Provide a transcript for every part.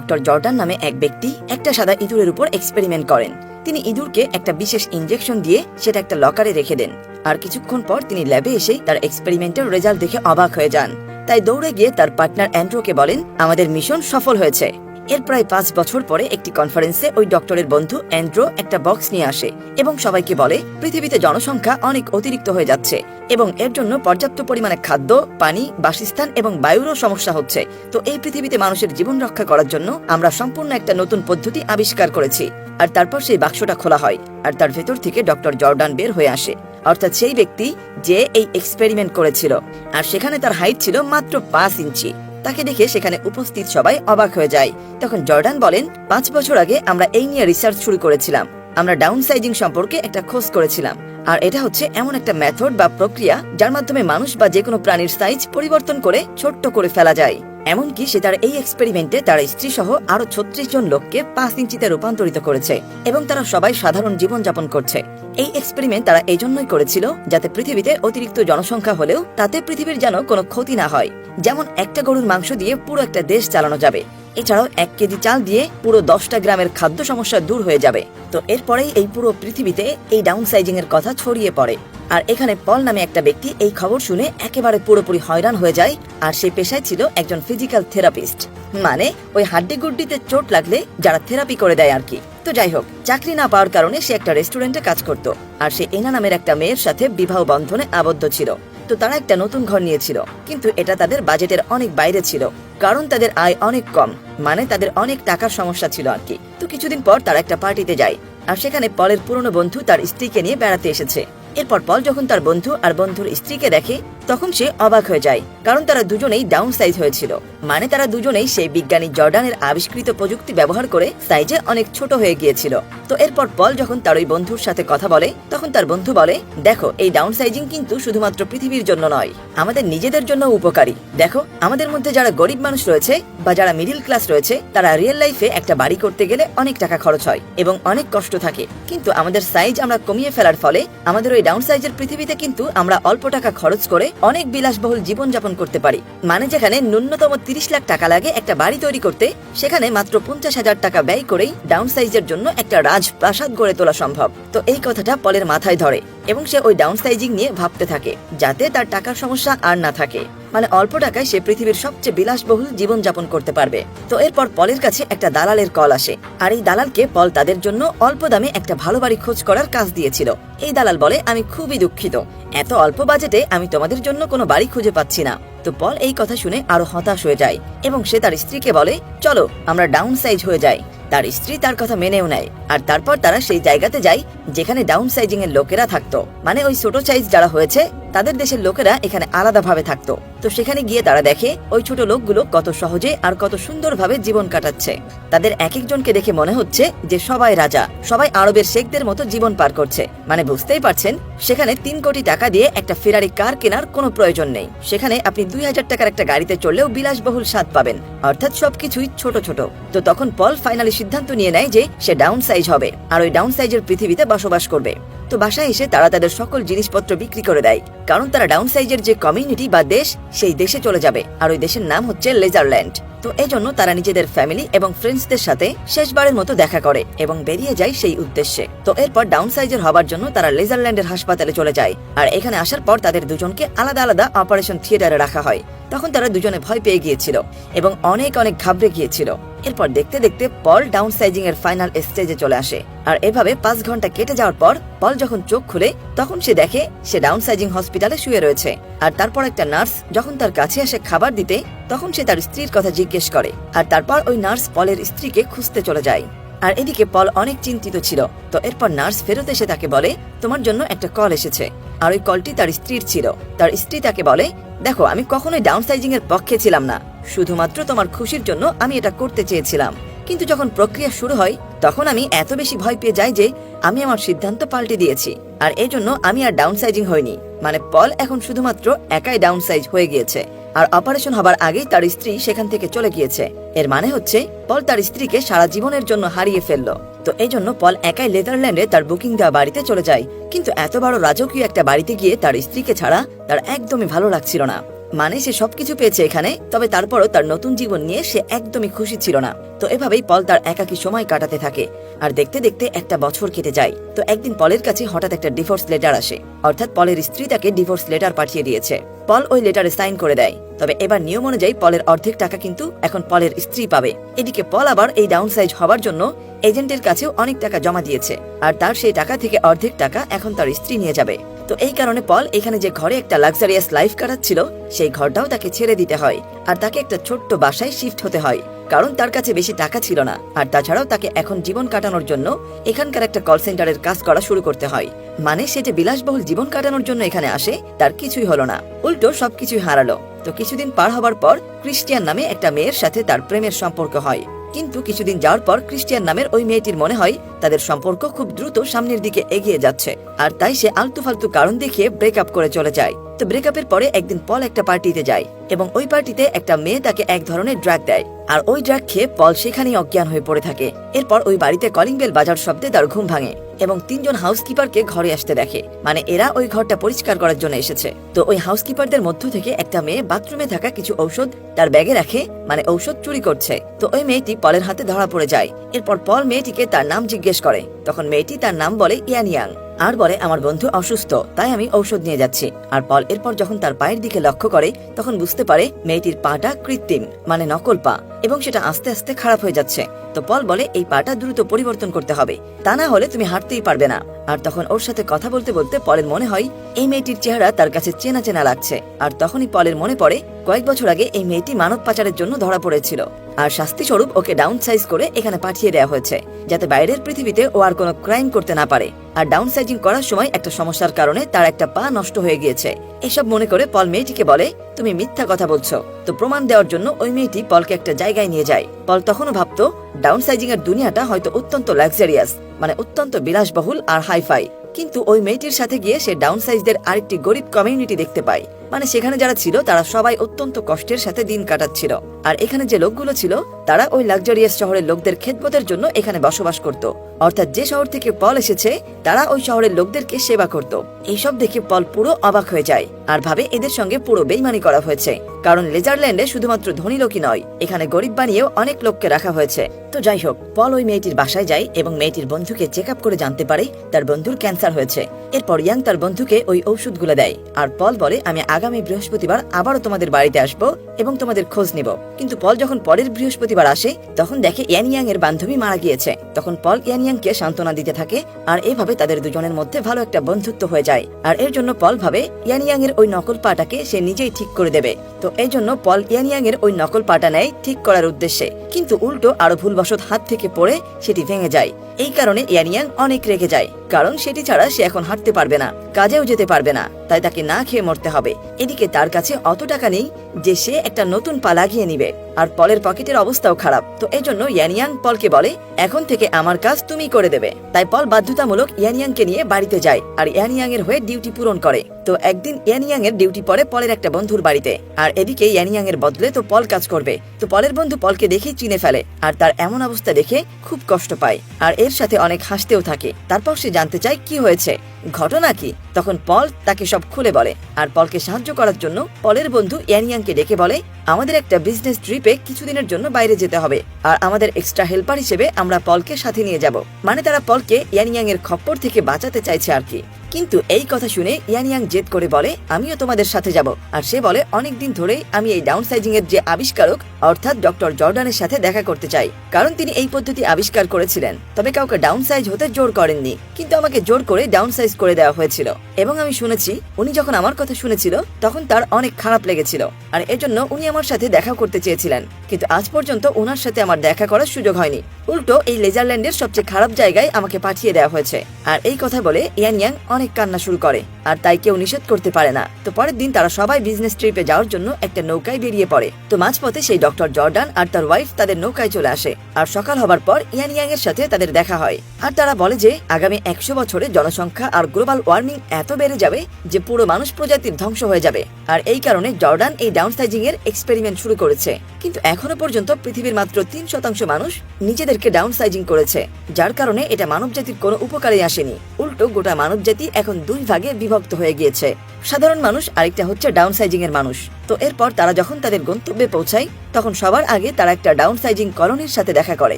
Doctor Jordan নামে এক ব্যক্তি একটা সাদা ইঁদুরের উপর এক্সপেরিমেন্ট করেন। তিনি ইঁদুরকে একটা বিশেষ ইনজেকশন দিয়ে সেটা একটা লকারে রেখে দেন। আর কিছুক্ষণ পর তিনি ল্যাবে এসে তার এক্সপেরিমেন্টের রেজাল্ট দেখে অবাক হয়ে যান। তাই দৌড়ে গিয়ে তার পার্টনার অ্যান্ড্রুকে বলেন, আমাদের মিশন সফল হয়েছে। এর প্রায় 5 বছর পরে একটি কনফারেন্সে ওই ডক্টরের বন্ধু অ্যান্ড্রো একটা বক্স নিয়ে আসে এবং সবাইকে বলে, পৃথিবীতে জনসংখ্যা অনেক অতিরিক্ত হয়ে যাচ্ছে এবং এর জন্য পর্যাপ্ত পরিমাণে খাদ্য, পানি, বাসস্থান এবং বায়ুরও সমস্যা হচ্ছে। তো এই পৃথিবীতে মানুষের জীবন রক্ষা করার জন্য আমরা সম্পূর্ণ একটা নতুন পদ্ধতি আবিষ্কার করেছি। আর তারপর সেই বাক্সটা খোলা হয় আর তার ভেতর থেকে ডক্টর জর্ডান বের হয়ে আসে, অর্থাৎ সেই ব্যক্তি যে এই এক্সপেরিমেন্ট করেছিল। আর সেখানে তার হাইট ছিল মাত্র 5 ইঞ্চি। তাকে দেখে সেখানে উপস্থিত সবাই অবাক হয়ে যায়। তখন জর্ডান বলেন, 5 বছর আগে আমরা এই নিয়ে রিসার্চ শুরু করেছিলাম। আমরা ডাউন সাইজিং সম্পর্কে একটা খোঁজ করেছিলাম। আর এটা হচ্ছে এমন একটা মেথড বা প্রক্রিয়া যার মাধ্যমে মানুষ বা যে কোনো প্রাণীর সাইজ পরিবর্তন করে ছোট্ট করে ফেলা যায়। এমনকি সে তার এই এক্সপেরিমেন্টে তার স্ত্রী সহ আরো 36 জন লোককে 5 ইঞ্চিতে রূপান্তরিত করেছে এবং তারা সবাই সাধারণ জীবন যাপন করছে। এই এক্সপেরিমেন্ট তারা এই জন্যই করেছিল যাতে পৃথিবীতে অতিরিক্ত জনসংখ্যা হলেও তাতে পৃথিবীর যেন কোনো ক্ষতি না হয়। যেমন একটা গরুর মাংস দিয়ে পুরো একটা দেশ চালানো যাবে, এছাড়াও 1 কেজি চাল দিয়ে পুরো 10টা গ্রামের খাদ্য সমস্যা দূর হয়ে যাবে। তো এরপরেই এই পুরো পৃথিবীতে এই ডাউন সাইজিং এর কথা ছড়িয়ে পড়ে। আর এখানে পল নামে একটা ব্যক্তি এই খবর শুনে একেবারে পুরোপুরি হয়রান হয়ে যায়। আর সে পেশায় ছিল একজন ফিজিক্যাল থেরাপিস্ট, মানে ওই হাড্ডি গুড্ডিতে চোট লাগলে যারা থেরাপি করে দেয় আর কি। তো যাই হোক, চাকরি না পাওয়ার কারণে সে একটা রেস্টুরেন্টে কাজ করত। আর সে এনা নামের একটা মেয়ের সাথে বিবাহ বন্ধনে আবদ্ধ ছিল। তো তারা একটা নতুন ঘর নিয়েছিল, কিন্তু এটা তাদের বাজেটের অনেক বাইরে ছিল, কারণ তাদের আয় অনেক কম, মানে তাদের অনেক টাকার সমস্যা ছিল আর কি। তো কিছুদিন পর তারা একটা পার্টিতে যায় আর সেখানে পলের পুরনো বন্ধু তার স্ত্রীকে নিয়ে বেড়াতে এসেছে। এরপর পল যখন তার বন্ধু আর বন্ধুর স্ত্রীকে দেখে তখন সে অবাক হয়ে যায়, কারণ তারা দুজনেই ডাউন সাইজ হয়েছিল। মানে তারা দুজনেই সেই বিজ্ঞানী জর্ডানের আবিষ্কৃত প্রযুক্তি ব্যবহার করে সাইজে অনেক ছোট হয়ে গিয়েছিল। তো এরপর পল যখন তার ওই বন্ধুর সাথে কথা বলে তখন তার বন্ধু বলে, দেখো এই ডাউন সাইজিং কিন্তু শুধুমাত্র পৃথিবীর জন্য নয়, আমাদের নিজেদের জন্য উপকারী। দেখো আমাদের মধ্যে যারা গরিব মানুষ রয়েছে বা যারা মিডিল ক্লাস রয়েছে তারা রিয়েল লাইফে একটা বাড়ি করতে গেলে অনেক টাকা খরচ হয় এবং অনেক কষ্ট থাকে, কিন্তু আমাদের সাইজ আমরা কমিয়ে ফেলার ফলে আমাদের ওই ডাউন সাইজের পৃথিবীতে কিন্তু আমরা অল্প টাকা খরচ করে অনেক বিলাসবহুল জীবন যাপন করতে পারি। মানে যেখানে ন্যূনতম 30 লাখ টাকা লাগে একটা বাড়ি তৈরি করতে, সেখানে মাত্র 50,000 টাকা ব্যয় করেই ডাউন সাইজের জন্য একটা রাজপ্রাসাদ গড়ে তোলা সম্ভব। তো এই কথাটা পলের মাথায় ধরে এবং সে ওই ডাউন সাইজিং নিয়ে ভাবতে থাকে যাতে তার টাকার সমস্যা আর না থাকে, মানে অল্প টাকায় সে পৃথিবীর সবচেয়ে বিলাসবহুল জীবন যাপন করতে পারবে। তো এরপর পলের কাছে একটা দালালের কল আসে আর এই দালালকে পল তাদের জন্য অল্প দামে একটা ভালো বাড়ি খোঁজ করার কাজ দিয়েছিল। এই দালাল বলে, আমি খুবই দুঃখিত, এত অল্প বাজেটে আমি তোমাদের জন্য কোনো বাড়ি খুঁজে পাচ্ছি না। তো পল এই কথা শুনে আরো হতাশ হয়ে যায় এবং সে তার স্ত্রীকে বলে, চলো আমরা ডাউন সাইজ হয়ে যাই। তার স্ত্রী তার কথা মেনেও নেয় আর তারপর তারা সেই জায়গাতে যায় যেখানে ডাউন সাইজিং এর লোকেরা থাকতো, মানে ওই ছোট সাইজ যারা হয়েছে তাদের দেশের লোকেরা এখানে আলাদাভাবে থাকতো। তো সেখানে গিয়ে তারা দেখে ওই ছোট লোকগুলো কত সহজে আর কত সুন্দরভাবে জীবন কাটাচ্ছে। তাদের এক একজনকে দেখে মনে হচ্ছে যে সবাই রাজা, সবাই আরবের শেখদের মতো জীবন পার করছে। মানে বুঝতেই পারছেন, সেখানে 3 কোটি টাকা দিয়ে একটা ফেরারি কার কেনার কোনো প্রয়োজন নেই। সেখানে আপনি 2000 টাকার একটা গাড়িতে চললেও বিলাসবহুল স্বাদ পাবেন, অর্থাৎ সবকিছুই ছোট ছোট। তো তখন পল ফাইনালি সিদ্ধান্ত নিয়ে নেয় যে সে ডাউন সাইজ হবে আর ওই ডাউন সাইজের পৃথিবীতে বসবাস করবে। তো বাসায় এসে তারা তাদের সকল জিনিসপত্র বিক্রি করে দেয়, কারণ তারা ডাউন সাইজের যে কমিউনিটি বা দেশ সেই দেশে চলে যাবে আর ওই দেশের নাম হচ্ছে লেজারল্যান্ড। তো এজন্য তারা নিজেদের ফ্যামিলি এবং ফ্রেন্ডসদের সাথে শেষবারের মতো দেখা করে এবং বেরিয়ে যায় সেই উদ্দেশ্যে। তো এরপর ডাউন সাইজের হবার জন্য তারা লেজারল্যান্ডের হাসপাতালে চলে যায় আর এখানে আসার পর তাদের দুজনকে আলাদা আলাদা অপারেশন থিয়েটারে রাখা হয়। তখন তারা দুজনে ভয় পেয়ে গিয়েছিল এবং অনেক ঘাবড়ে গিয়েছিল। এরপর দেখতে দেখতে পল ডাউন সাইজিং এর ফাইনাল স্টেজে চলে আসে আর এভাবে 5 ঘন্টা কেটে যাওয়ার পর পল যখন চোখ খুলে তখন সে দেখে সে ডাউন সাইজিং হসপিটালে শুয়ে রয়েছে। আর তারপর একটা নার্স যখন তার কাছে আসে খাবার দিতে তখন সে তার স্ত্রীর কথা জিজ্ঞেস করে আর তারপর ওই নার্স পলের স্ত্রীকে খুঁজতে চলে যায়। আর এদিকে পল অনেক চিন্তিত ছিল। তো এরপর নার্স ফেরত এসে তাকে বলে, তোমার জন্য একটা কল এসেছে। আর ওই কলটি তার স্ত্রীর ছিল। তার স্ত্রী তাকে বলে, দেখো আমি কখনোই ডাউন সাইজিং এর পক্ষে ছিলাম না, শুধুমাত্র তোমার খুশির জন্য আমি এটা করতে চেয়েছিলাম, কিন্তু যখন প্রক্রিয়া শুরু হয় তখন আমি এত বেশি ভয় পেয়ে যাই যে আমি আমার সিদ্ধান্ত পাল্টে দিয়েছি আর এই জন্য আমি আর ডাউন সাইজিং হইনি। মানে পল এখন শুধুমাত্র একাই ডাউন সাইজ হয়ে গিয়েছে আর অপারেশন হবার আগেই তার স্ত্রী সেখান থেকে চলে গিয়েছে। এর মানে হচ্ছে পল তার স্ত্রীকে সারা জীবনের জন্য হারিয়ে ফেললো। তো এই জন্য পল একাই নেদারল্যান্ডে তার বুকিং দেওয়া বাড়িতে চলে যায়। কিন্তু এত বড় রাজকীয় একটা বাড়িতে গিয়ে তার স্ত্রীকে ছাড়া তার একদমই ভালো লাগছিল না। মানে সে সবকিছু পেয়েছে এখানে, তবে তারপরও তার নতুন জীবন নিয়ে সে একদমই খুশি ছিল না। তো এভাবেই পল তার একাকী সময় কাটাতে থাকে। আর দেখতে দেখতে একটা বছর কেটে যায়। তো একদিন পলের কাছে হঠাৎ একটা ডিভোর্স লেটার আসে, অর্থাৎ পলের স্ত্রী তাকে ডিভোর্স লেটার পাঠিয়ে দিয়েছে। পল ওই লেটারে সাইন করে দেয়। তবে এবার নিয়ম অনুযায়ী পলের অর্ধেক টাকা কিন্তু এখন পলের স্ত্রী পাবে। এদিকে পল আবার এই ডাউন সাইজ হওয়ার জন্য এজেন্টের কাছেও অনেক টাকা জমা দিয়েছে, আর তার সেই টাকা থেকে অর্ধেক টাকা এখন তার স্ত্রী নিয়ে যাবে। তো এই কারণে পল এখানে যে ঘরে একটা লাক্সারিয়াস লাইফ কাটাচ্ছিল সেই ঘরটাও তাকে ছেড়ে দিতে হয়, আর তাকে একটা ছোট্ট বাসায় শিফট হতে হয়, কারণ তার কাছে বেশি টাকা ছিল না। আর তাছাড়াও তাকে এখন জীবন কাটানোর জন্য এখানকার একটা কল সেন্টারের কাজ করা শুরু করতে হয়। মানে সে যে বিলাসবহুল জীবন কাটানোর জন্য এখানে আসে তার কিছুই হলো না, উল্টো সবকিছুই হারালো। তো কিছুদিন পার হবার পর ক্রিস্টিয়ান নামে একটা মেয়ের সাথে তার প্রেমের সম্পর্ক হয়। কিন্তু কিছুদিন যাওয়ার পর ক্রিস্টিয়ান নামের ওই মেয়েটির মনে হয় তাদের সম্পর্ক খুব দ্রুত সামনের দিকে এগিয়ে যাচ্ছে, আর তাই সে আলতু ফালতু কারণ দেখিয়ে ব্রেকআপ করে চলে যায়। তো ব্রেকআপের পরে একদিন পল একটা পার্টিতে যায়, এবং ওই পার্টিতে একটা মেয়ে তাকে এক ধরনের ড্রাগ দেয়, আর ওই ড্রাগ খেয়ে পল সেখানেই অজ্ঞান হয়ে পড়ে থাকে। এরপর ওই বাড়িতে কলিং বেল বাজার শব্দে তার ঘুম ভাঙে, এবং 3 জন হাউসকিপারকে ঘরে আসতে দেখে। মানে এরা ওই ঘরটা পরিষ্কার করার জন্য এসেছে। তো ওই হাউসকিপারদের মধ্য থেকে একটা মেয়ে বাথরুমে থাকা কিছু ঔষধ তার ব্যাগে রাখে, মানে ঔষধ চুরি করছে। তো ওই মেয়েটি পলের হাতে ধরা পড়ে যায়। এরপর পল মেয়েটিকে তার নাম জিজ্ঞেস করে, তখন মেয়েটি তার নাম বলে ইয়ানিয়াং, আর বলে আমার বন্ধু অসুস্থ, তাই আমি ঔষধ নিয়ে যাচ্ছি। আর পল এরপর যখন তার পায়ের দিকে লক্ষ্য করে তখন বুঝতে পারে মেয়েটির পাটা কৃত্রিম, মানে নকল পা, এবং সেটা আস্তে আস্তে খারাপ হয়ে যাচ্ছে। তো পল বলে এই পাটা দ্রুত পরিবর্তন করতে হবে, তা না হলে তুমি হাঁটতেই পারবে না। আর তখন ওর সাথে কথা বলতে বলতে পলের মনে হয় এই মেয়েটির চেহারা তার কাছে চেনা চেনা লাগছে। আর তখনই পলের মনে পড়ে কয়েক বছর আগে এই মেয়েটি মানব পাচারের জন্য ধরা পড়েছিল, আর শাস্তি স্বরূপ ওকে ডাউন সাইজ করে এখানে পাঠিয়ে দেওয়া হয়েছে, যাতে বাইরের পৃথিবীতে ও আর কোনো ক্রাইম করতে না পারে। আর ডাউন সাইজিং করার সময় একটা সমস্যার কারণে তার একটা পা নষ্ট হয়ে গিয়েছে। এসব মনে করে পল মেয়েটিকে বলে তুমি মিথ্যা কথা বলছো। তো প্রমাণ দেওয়ার জন্য ওই মেয়েটি পলকে একটা জায়গায় নিয়ে যায়। পল তখনও ভাবতো ডাউন সাইজিং এর দুনিয়াটা হয়তো অত্যন্ত লাক্সারিয়াস, মানে অত্যন্ত বিলাসবহুল আর হাইফাই। কিন্তু ওই মেয়েটির সাথে গিয়ে সে ডাউন সাইজদের আরেকটি গরিব কমিউনিটি দেখতে পায়। মানে সেখানে যারা ছিল তারা সবাই অত্যন্ত কষ্টের সাথে দিন কাটাচ্ছিল, আর এখানে যে লোকগুলো ছিল তারা ওই লাক্সারিয়াস শহরের লোকদের খেদমতের জন্য এখানে বসবাস করত। অর্থাৎ যে শহর থেকে পল এসেছে তারা ওই শহরের লোকদেরকে সেবা করত। এইসব দেখে পল পুরো অবাক হয়ে যায়, আর ভাবে এদের সঙ্গে পুরো বেইমানি করা হয়েছে, কারণ লেজারল্যান্ডে শুধুমাত্র ধনী লোকই নয়, এখানে গরিব বানিয়েও অনেক লোককে রাখা হয়েছে। তো যাই হোক, পল ওই মেয়েটির বাসায় যায় এবং মেয়েটির বন্ধুকে চেক আপ করে জানতে পারে তার বন্ধুর ক্যান্সার হয়েছে। এরপর ইয়াং তার বন্ধুকে ওই ঔষধগুলো দেয়, আর পল বলে আমি আগামী বৃহস্পতিবার আবারও তোমাদের বাড়িতে আসবো এবং তোমাদের খোঁজ নিব। কিন্তু পল যখন পরের বৃহস্পতিবার আসে তখন দেখে ইয়ানিয়াং এর বান্ধবী মারা গিয়েছে। তখন পল ইয়ানিয়াংকে সান্ত্বনা দিতে থাকে, আর এভাবে তাদের দুজনের মধ্যে ভালো একটা বন্ধুত্ব হয়ে যায়। আর এর জন্য পল ভাবে ইয়ানিয়াং এর ওই নকল পাটাকে সে নিজেই ঠিক করে দেবে। তো এই জন্য পল ইয়ানিয়াং এর ওই নকল পাটা নেয় ঠিক করার উদ্দেশ্যে, কিন্তু উল্টো আরো ভুলবশত হাত থেকে পড়ে সেটি ভেঙে যায়। এই কারণে ইয়ানিয়াং অনেক রেগে যায়, কারণ সেটি ছাড়া সে এখন হাঁটতে পারবে না, কাজেও যেতে পারবে না, তাই তাকে না খেয়ে মরতে হবে। এদিকে তার কাছে অত টাকা নেই যে সে একটা নতুন পা লাগিয়ে নিবে, আর পলের পকেটের অবস্থাও খারাপ। তো এই জন্য ইয়ানিয়াং পলকে বলে এখন থেকে আমার কাজ তুমি করে দেবে। তাই পল বাধ্যতামূলক ইয়ানিয়াংকে নিয়ে বাড়িতে যায়, আর ইয়ানিয়াং এর হয়ে ডিউটি পূরণ করে। তো একদিন ইয়ানিয়াং এর ডিউটি পড়ে পলের একটা বন্ধুর বাড়িতে, আর এদিকে ইয়ানিয়াং এর বদলে তো পল কাজ করবে। তো পলের বন্ধু পলকে দেখেই চিনে ফেলে, আর তার এমন অবস্থা দেখে খুব কষ্ট পায়, আর এর সাথে অনেক হাসতেও থাকে। তারপর সে জানতে চায় কি হয়েছে, ঘটনা কি। তখন পল তাকে সব খুলে বলে, আর পলকে সাহায্য করার জন্য পলের বন্ধু ইয়ানিয়াংকে ডেকে বলে আমাদের একটা বিজনেস ট্রিপে কিছুদিনের জন্য বাইরে যেতে হবে, আর আমাদের এক্সট্রা হেল্পার হিসেবে আমরা পলকে সাথে নিয়ে যাব। মানে তারা পলকে ইয়ানিয়াং এর খপ্পর থেকে বাঁচাতে চাইছে আর কি। কিন্তু এই কথা শুনে ইয়ানিয়াং জেদ করে বলে আমিও তোমাদের সাথে যাব। আর সে বলে অনেকদিন ধরেই আমি এই ডাউন সাইজিং এর যে আবিষ্কারক অর্থাৎ ডক্টর জর্ডানের সাথে দেখা করতে চাই, কারণ তিনি এই পদ্ধতি আবিষ্কার করেছিলেন, তবে কাউকে ডাউন সাইজ হতে জোর করেননি, কিন্তু আমাকে জোর করে ডাউন সাইজ করে দেওয়া হয়েছিল। এবং আমি শুনেছি উনি যখন আমার কথা শুনেছিল তখন তার অনেক খারাপ লেগেছিল, আর এজন্য উনি আমার সাথে দেখা করতে চেয়েছিলেন, কিন্তু আজ পর্যন্ত ওনার সাথে আমার দেখা করার সুযোগ হয়নি। উল্টো এই লেজারল্যান্ডের সবচেয়ে খারাপ জায়গায় আমাকে পাঠিয়ে দেওয়া হয়েছে। আর এই কথা বলে ইয়ানিয়াং অনেক কান্না শুরু করে, আর তাই কেউ নিষেধ করতে পারে না। তো পরের দিন তারা সবাই বিজনেস ট্রিপে যাওয়ার জন্য একটা নৌকায় বেরিয়ে পড়ে। তো মাঝপথে সেই ডক্টর জর্ডান আর তার ওয়াইফ তাদের নৌকায় চলে আসে, আর সকাল হবার পর ইয়ানিয়াং এর সাথে তাদের দেখা হয়। আর তারা বলে যে আগামী 100 বছরে জনসংখ্যা আর গ্লোবাল ওয়ার্মিং এত বেড়ে যাবে যে পুরো মানুষ প্রজাতির ধ্বংস হয়ে যাবে, আর এই কারণে জর্ডান এই ডাউন সাইজিং এর এক্সপেরিমেন্ট শুরু করেছে। কিন্তু এখনো পর্যন্ত পৃথিবীর মাত্র 3% মানুষ নিজেদেরকে ডাউন সাইজিং করেছে, যার কারণে এটা মানব জাতির কোনো উপকারে আসেনি। উল্টো গোটা মানব জাতি এখন 2 ভাগে বিভক্ত হয়ে গিয়েছে, সাধারণ মানুষ আরেকটা হচ্ছে ডাউন সাইজিং এর মানুষ। তো এরপর তারা যখন তাদের গন্তব্যে পৌঁছায় তখন সবার আগে তারা একটা ডাউনসাইজিং কলোনির সাথে দেখা করে।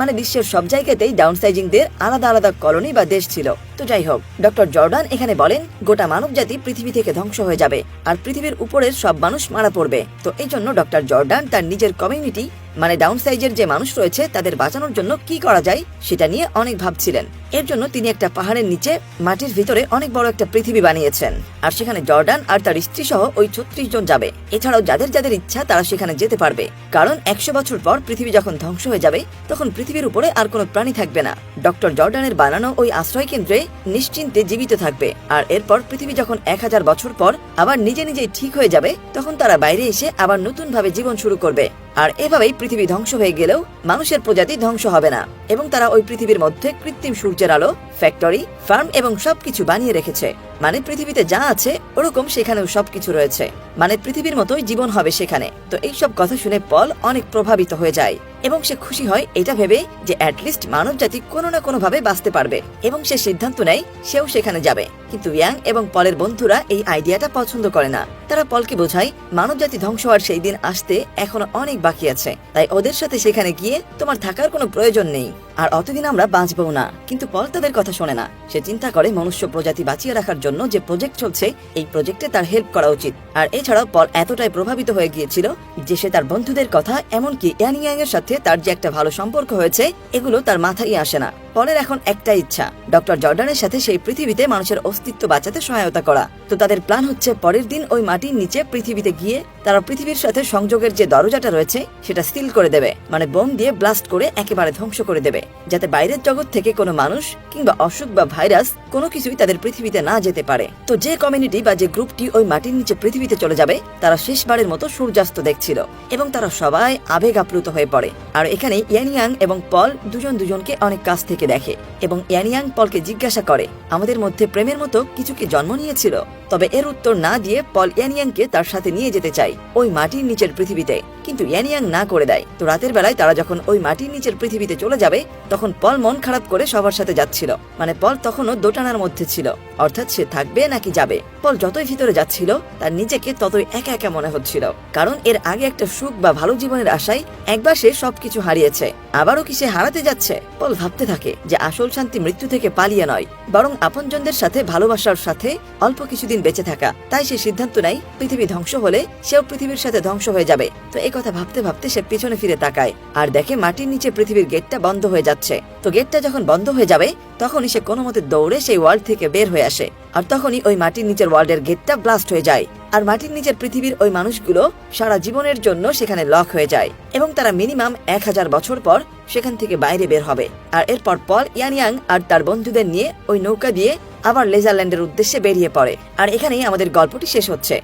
মানে বিশ্বের সব জায়গাতেই ডাউনসাইজিংদের আলাদা আলাদা কলোনি বা দেশ ছিল। তো যাই হোক, ডক্টর জর্ডান এখানে বলেন গোটা মানব জাতি পৃথিবী থেকে ধ্বংস হয়ে যাবে আর পৃথিবীর উপরের সব মানুষ মারা পড়বে। তো এই জন্য ডক্টর জর্ডান তার নিজের কমিউনিটি মানে ডাউন সাইজের যে মানুষ রয়েছে তাদের বাঁচানোর জন্য কি করা যায় সেটা নিয়ে অনেক ভাবছিলেন। এর জন্য তিনি একটা পাহাড়ের নিচে মাটির ভিতরে অনেক বড় একটা পৃথিবী বানিয়েছেন আর সেখানে জর্ডান আর তার স্ত্রী সহ ওই 36 জন যাবে। এছাড়াও যাদের যাদের ইচ্ছা তারা সেখানে যেতে পারবে, কারণ 100 বছর পর পৃথিবী যখন ধ্বংস হয়ে যাবে তখন পৃথিবীর উপরে আর কোনো প্রাণী থাকবে না। ডক্টর জর্ডানের বানানো ওই আশ্রয় কেন্দ্রে নিশ্চিন্তে জীবিত থাকবে আর এরপর পৃথিবী যখন 1000 বছর পর আবার নিজে নিজেই ঠিক হয়ে যাবে তখন তারা বাইরে এসে আবার নতুন ভাবে জীবন শুরু করবে। আর এভাবেই পৃথিবী ধ্বংস হয়ে গেলেও মানুষের প্রজাতি ধ্বংস হবে না এবং তারা ওই পৃথিবীর মধ্যে কৃত্রিম সূর্যের আলো, ফ্যাক্টরি, ফার্ম এবং সবকিছু বানিয়ে রেখেছে। মানে পৃথিবীতে যা আছে ওরকম সেখানেও সবকিছু রয়েছে, মানে পৃথিবীর মতোই জীবন হবে সেখানে। তো এইসব কথা শুনে পল অনেক প্রভাবিত হয়ে যায় এবং সে খুশি হয় এটা ভেবে যে অ্যাটলিস্ট মানব জাতি কোনো না কোনো ভাবে বাঁচতে পারবে এবং সে সিদ্ধান্ত নেয় সেও সেখানে যাবে। কিন্তু ইয়াং এবং পলের বন্ধুরা এই আইডিয়াটা পছন্দ করে না। তারা পলকে বোঝায় মানব জাতি ধ্বংস হওয়ার সেই দিন আসতে এখনো অনেক বাকি আছে, তাই ওদের সাথে সেখানে গিয়ে তোমার থাকার কোনো প্রয়োজন নেই আর অতদিন আমরা বাঁচবো না। কিন্তু পল তাদের কথা শোনে না। সে চিন্তা করে মনুষ্য প্রজাতি বাঁচিয়ে রাখার জন্য যে প্রজেক্ট চলছে এই প্রজেক্টে তার হেল্প করা উচিত। আর এছাড়াও পল এতটাই প্রভাবিত হয়ে গিয়েছিল যে সে তার বন্ধুদের কথা, এমনকি ইয়াং এর সাথে তার যে একটা ভালো সম্পর্ক হয়েছে, এগুলো তার মাথায় আসে না। পলের এখন একটাই ইচ্ছা, ডক্টর জর্ডানের সাথে সেই পৃথিবীতে মানুষের অস্তিত্ব বাঁচাতে সহায়তা করা। তো তাদের প্ল্যান হচ্ছে পরের দিন ওই মাটির নিচে পৃথিবীতে গিয়ে তারা পৃথিবীর সাথে সংযোগের যে দরজাটা রয়েছে সেটা সিল করে দেবে, মানে বোম দিয়ে ব্লাস্ট করে একেবারে ধ্বংস করে দেবে, যাতে বাইরের জগৎ থেকে কোনো মানুষ কিংবা অসুখ বা ভাইরাস কোনো কিছুই তাদের পৃথিবীতে না যেতে পারে। তো যে কমিউনিটি বা যে গ্রুপটি ওই মাটির নিচে পৃথিবীতে চলে যাবে তারা শেষবারের মতো সূর্যাস্ত দেখছিল এবং তারা সবাই আবেগ আপ্লুত হয়ে পড়ে। আর এখানে ইয়াং এবং পল দুজনকে অনেক কাছ থেকে দেখে এবং ইয়াং পলকে জিজ্ঞাসা করে আমাদের মধ্যে প্রেমের মতো কিছু কি জন্ম নিয়েছিল। তবে এর উত্তর না দিয়ে পল ইয়াংকে তার সাথে নিয়ে যেতে চায় ওই মাটির নিচের পৃথিবীতে, কিন্তু ইয়াং না করে দেয়। তো রাতের বেলায় তারা যখন ওই মাটির নিচের পৃথিবীতে চলে যাবে তখন পল মন খারাপ করে সবার সাথে যাচ্ছিল। মানে পল তখনও দোটানার মধ্যে ছিল, অর্থাৎ সে থাকবে নাকি যাবে। পল যতই ভিতরে যাচ্ছিল তার নিজেকে ততই একা একা মনে হচ্ছিল, কারণ এর আগে একটা সুখ বা ভালো জীবনের আশায় একবার সে সবকিছু হারিয়েছে, আবারও কি সে হারাতে যাচ্ছে। পল ভাবতে থাকে যে আসল শান্তি মৃত্যু থেকে পালিয়ে নয়, বরং আপনজনদের সাথে ভালোবাসার সাথে অল্প কিছুদিন বেঁচে থাকা। তাই সে সিদ্ধান্ত নেয় পৃথিবী ধ্বংস হলে সেও পৃথিবীর সাথে ধ্বংস হয়ে যাবে। তো এই কথা ভাবতে ভাবতে সে পিছনে ফিরে তাকায় আর দেখে মাটির নিচে পৃথিবীর গেটটা বন্ধ হয়ে যাচ্ছে। তো গেটটা যখন বন্ধ হয়ে যাবে তখনই সে কোনো মতে দৌড়ে সেই ওয়ার্ল্ড থেকে বের হয়ে আসে আর তখনই ওই মাটির নিচের ওয়ার্ল্ডের গেটটা ব্লাস্ট হয়ে যায় আর মাটির নিচের পৃথিবীর ওই মানুষগুলো সারা জীবনের জন্য সেখানে লক হয়ে যায় এবং তারা মিনিমাম 1000 বছর পর সেখান থেকে বাইরে বের হবে। আর এরপর পল ইয়াং আর তার বন্ধুদের নিয়ে ওই নৌকা দিয়ে আবার লেজারল্যান্ডের উদ্দেশ্যে বেরিয়ে পড়ে। আর এখানেই আমাদের গল্পটি শেষ হচ্ছে।